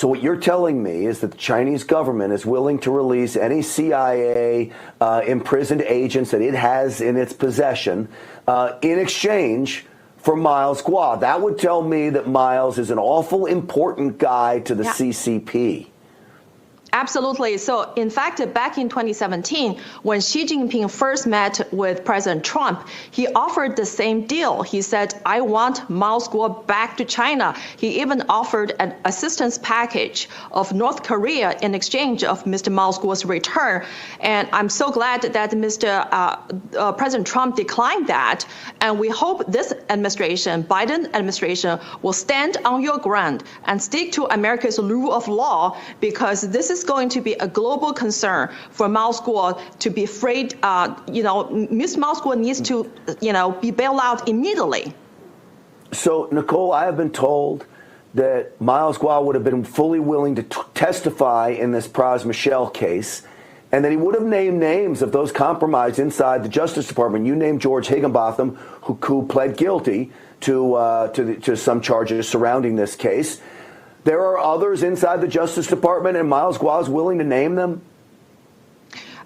So what you're telling me is that the Chinese government is willing to release any CIA imprisoned agents that it has in its possession in exchange for Miles Guo. That would tell me that Miles is an awful important guy to the CCP. Absolutely. So, in fact, back in 2017, when Xi Jinping first met with President Trump, he offered the same deal. He said, I want Miles Guo back to China. He even offered an assistance package of North Korea in exchange of Mr. Miles Guo's return. And I'm so glad that President Trump declined that. And we hope this administration, Biden administration, will stand on your ground and stick to America's rule of law, because this is going to be a global concern for Miles Guo to be freed. Ms. Miles Guo needs to, be bailed out immediately. So, Nicole, I have been told that Miles Guo would have been fully willing to testify in this Pras Michel case, and that he would have named names of those compromised inside the Justice Department. You named George Higginbotham, who pled guilty to some charges surrounding this case. There are others inside the Justice Department, and Miles Guo is willing to name them?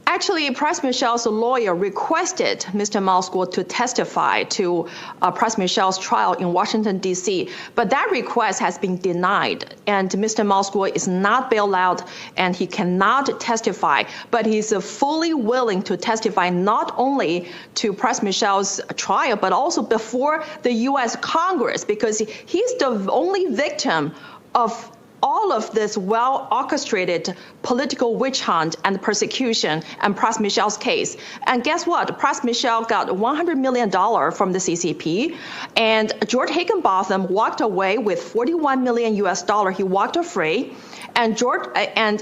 Actually, Pras Michel's lawyer requested Mr. Miles Guo to testify to Pras Michel's trial in Washington, D.C., but that request has been denied, and Mr. Miles Guo is not bailed out, and he cannot testify, but he's fully willing to testify not only to Pras Michel's trial, but also before the U.S. Congress, because he's the only victim of all of this well-orchestrated political witch hunt and persecution and Pras Michel's case. And guess what? Pras Michel got $100 million from the CCP, and George Higginbotham walked away with $41 million US. He walked free. And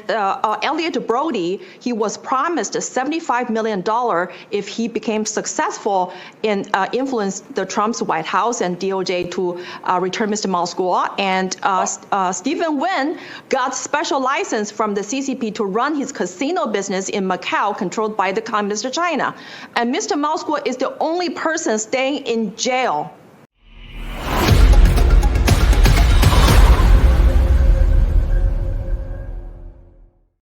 Elliot Brody, he was promised $75 million if he became successful in influence the Trump's White House and DOJ to return Mr. Miles Guo. And Stephen Wynn got special license from the CCP to run his casino business in Macau, controlled by the Communist China. And Mr. Miles Guo is the only person staying in jail